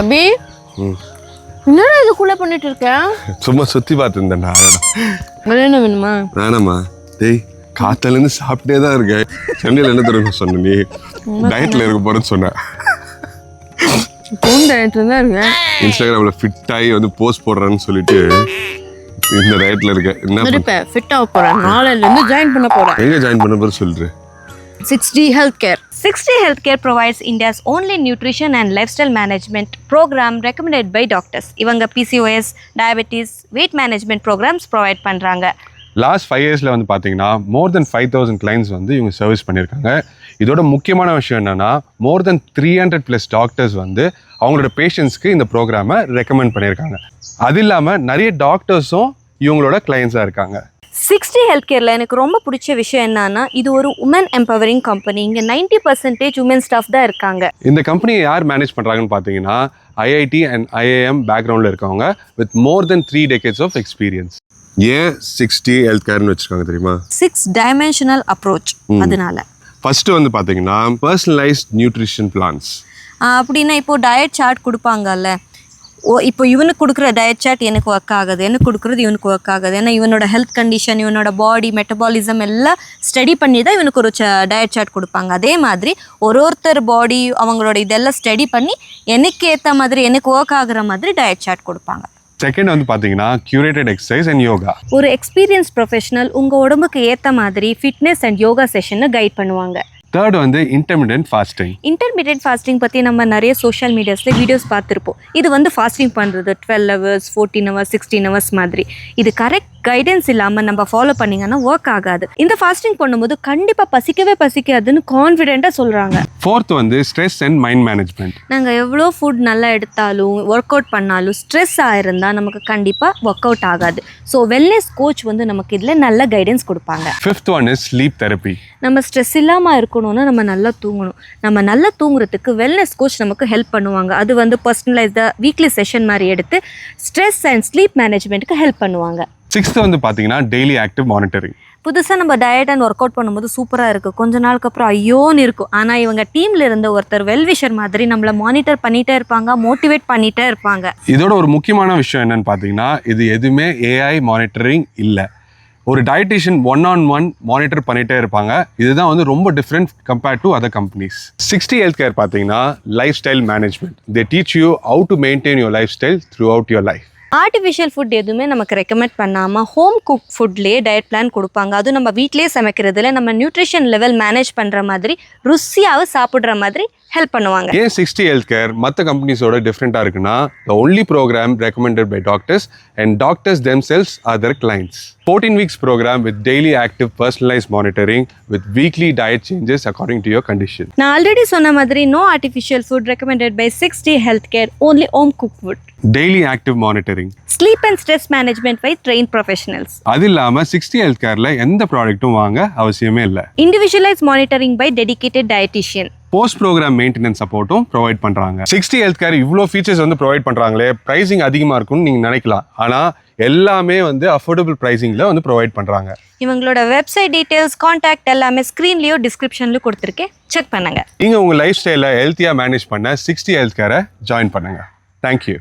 அபி என்னடா இதுக்குள்ள பண்ணிட்டு இருக்க? சும்மா சுத்தி பார்த்துருந்தேன்டா. என்ன வேணுமா? வேணாமா டேய், காத்தாலேருந்து சாப்பிட்டே தான் இருக்கேன். சென்னையில் என்ன தெரியுமா சொன்ன, நீ டயட்ல இருக்க போறேன்னு சொன்ன. டயட்ல தான் இருக்கேன். இன்ஸ்டாகிராம்ல ஃபிட் ஆகி வந்து போஸ்ட் போடுறேன்னு சொல்லிட்டு இந்த டயட்ல இருக்கேன். என்ன ஃபிட் ஆக போறேன், நாளையில இருந்து ஜாயின் பண்ண போறேன். எங்க ஜாயின் பண்ண போற சொல்றேன். 6D Healthcare. 6D Healthcare provides India's only nutrition and lifestyle management program recommended by doctors. இவங்க PCOS, diabetes, weight management programs provide பண்றாங்க. லாஸ்ட் 5 இயர்ஸ்ல வந்து பாத்தீங்கன்னா மோர் தென் 5000 கிளைண்ட்ஸ் வந்து இவங்க சர்வீஸ் பண்ணியிருக்காங்க. இதோட முக்கியமான விஷயம் என்னன்னா, மோர் தென் 300+ டாக்டர்ஸ் வந்து அவங்களோட பேஷண்ட்ஸ்க்கு இந்த ப்ரோக்ராமை ரெக்கமெண்ட் பண்ணியிருக்காங்க. அது இல்லாமல் நிறைய டாக்டர்ஸும் இவங்களோட கிளைண்ட்ஸாக இருக்காங்க. 6D Healthcareல எனக்கு ரொம்ப பிடிச்ச விஷயம் என்னன்னா, இது ஒரு உமன் எம்பவரிங் கம்பெனி. இங்கே 90% உமன் ஸ்டாஃப் தான் இருக்காங்க. இந்த கம்பெனியை யார் மேனேஜ் பண்ணுறாங்கன்னு பார்த்தீங்கன்னா, IIT அண்ட் IIM பேக்ரவுண்டில் இருக்கவங்க with more than 3 decades of experience. ஏன் 6D Healthcareன்னு வச்சுருக்காங்க தெரியுமா? 6 dimensional approach. அதனால ஃபர்ஸ்ட் வந்து பார்த்தீங்கன்னா பர்சனலைஸ்ட் நியூட்ரிஷன் பிளான்ஸ். அப்படின்னா இப்போ டயட் சார்ட் கொடுப்பாங்கல்ல, இப்போ இவனுக்கு கொடுக்குற டயட் சார்ட் எனக்கு ஒர்க் ஆகுது, எனக்கு கொடுக்குறது இவனுக்கு ஒர்க் ஆகுது. ஏன்னா இவனோட ஹெல்த் கண்டிஷன், இவனோட பாடி மெட்டபாலிசம் எல்லாம் ஸ்டடி பண்ணி தான் இவனுக்கு ஒரு டயட் சார்ட் கொடுப்பாங்க. அதே மாதிரி ஒருத்தர் பாடி அவங்களோட இதெல்லாம் ஸ்டடி பண்ணி எனக்கு ஏற்ற மாதிரி, எனக்கு ஒர்க் ஆகுற மாதிரி டயட் சார்ட் கொடுப்பாங்க. செகண்ட் வந்து பார்த்தீங்கன்னா கியூரேட்டட் எக்ஸசைஸ் அண்ட் யோகா. ஒரு எக்ஸ்பீரியன்ஸ் ப்ரொஃபஷனல் உங்கள் உடம்புக்கு ஏற்ற மாதிரி ஃபிட்னஸ் அண்ட் யோகா செஷனை கைட் பண்ணுவாங்க. தேர்ட் வந்து இன்டர்மிட்டன்ட் ஃபாஸ்டிங். இன்டர்மிட்டன்ட் ஃபாஸ்டிங் பற்றி நம்ம நிறைய சோஷியல் மீடியாஸில் வீடியோஸ் பார்த்துருப்போம். இது வந்து ஃபாஸ்டிங் பண்ணுறது 12 hours, 14 hours, 16 hours மாதிரி. இது கரெக்ட் கைடன்ஸ் இல்லாமல் நம்ம ஃபாலோ பண்ணிங்கன்னா ஒர்க் ஆகாது. இந்த ஃபாஸ்டிங் பண்ணும்போது கண்டிப்பாக பசிக்காதுன்னு கான்ஃபிடென்ட்டாக சொல்கிறாங்க. ஃபோர்த் வந்து ஸ்ட்ரெஸ் அண்ட் மைண்ட் மேனேஜ்மெண்ட். நாங்கள் எவ்வளோ ஃபுட் நல்லா எடுத்தாலும் ஒர்க் அவுட் பண்ணாலும் ஸ்ட்ரெஸ் ஆகிருந்தால் நமக்கு கண்டிப்பாக ஒர்க் அவுட் ஆகாது. ஸோ வெல்னஸ் கோச் வந்து நமக்கு இதில் நல்ல கைடன்ஸ் கொடுப்பாங்க. Fifth one is sleep therapy. நம்ம ஸ்ட்ரெஸ் இல்லாமல் இருக்கணும்னா நம்ம நல்லா தூங்கணும். நம்ம நல்லா தூங்குறதுக்கு வெல்னஸ் கோச் நமக்கு ஹெல்ப் பண்ணுவாங்க. அது வந்து பர்சனலைஸ்டாக வீக்லி செஷன் மாதிரி எடுத்து ஸ்ட்ரெஸ் அண்ட் ஸ்லீப் மேனேஜ்மெண்ட்டுக்கு ஹெல்ப் பண்ணுவாங்க. சிக்ஸ்த் வந்து பார்த்தீங்கன்னா டெய்லி ஆக்டிவ் மானிட்டரிங். புதுசாக நம்ம டயட் அண்ட் ஒர்க் அவுட் பண்ணும்போது சூப்பராக இருக்குது, கொஞ்ச நாளுக்கு அப்புறம் ஐயோன்னு இருக்கும். ஆனால் இவங்க டீமில் இருந்த ஒருத்தர் வெல்விஷர் மாதிரி நம்மளை மானிட்டர் பண்ணிகிட்டே இருப்பாங்க, மோட்டிவேட் பண்ணிகிட்டே இருப்பாங்க. இதோட ஒரு முக்கியமான விஷயம் என்னன்னு பார்த்தீங்கன்னா, இது எதுவுமே AI மானிட்டரிங் இல்லை. ஒரு டயட்டிஷியன் 1-on-1 மானிட்டர் பண்ணிகிட்டே இருப்பாங்க. இதுதான் வந்து ரொம்ப different compared to other companies. 6D Healthcare பார்த்தீங்கன்னா life style management. They teach you how to maintain your life style through out your life. Artificial food எதுவுமே நமக்கு ரெக்கமெண்ட் பண்ணாமல் ஹோம் குக் ஃபுட்லேயே டயட் பிளான் கொடுப்பாங்க. அதுவும் நம்ம வீட்டிலேயே சமைக்கிறதுல நம்ம நியூட்ரிஷன் லெவல் மேனேஜ் பண்ணுற மாதிரி, ருசியாக சாப்பிட்ற மாதிரி ஹெல்ப் பண்ணுவாங்க. ஏன் 6D Healthcare மற்ற கம்பெனிஸோட டிஃப்ரெண்ட்டாக இருக்குன்னா, the only program recommended by doctors and doctors themselves are their clients. 14 weeks program with daily active personalized monitoring with weekly diet changes according to your condition. நான் ஆல்ரெடி சொன்ன மாதிரி no artificial food recommended by 6D Healthcare, only home cooked food. Daily active monitoring. Sleep and stress management by trained professionals. அது இல்லாமல் 6D Healthcareல எந்த ப்ராடக்ட்டும் வாங்க அவசியமே இல்லை. Individualized monitoring by dedicated dietitian. Post programme maintenance சப்போர்ட்டும் provide பண்ணுறாங்க. 6D Healthcare இவ்வளோ features வந்து ப்ரொவைட் பண்ணுறாங்களே, ப்ரைஸிங் அதிகமாக இருக்கும்னு நீங்கள் நினைக்கலாம். ஆனால் எல்லாமே வந்து அஃபோர்டபுள் ப்ரைஸிங்கில் வந்து ப்ரொவைட் பண்ணுறாங்க. இவங்களோட வெப்சைட் டீட்டெயில்ஸ், கான்டாக்ட் எல்லாமே ஸ்க்ரீன்லேயோ டிஸ்கிரிப்ஷன்லையோ கொடுத்துருக்கேன், செக் பண்ணுங்கள். நீங்கள் உங்கள் லைஃப் ஸ்டைலை ஹெல்த்தியாக மேனேஜ் பண்ண 6D Healthcare ஜாயின் பண்ணுங்கள். தேங்க்யூ.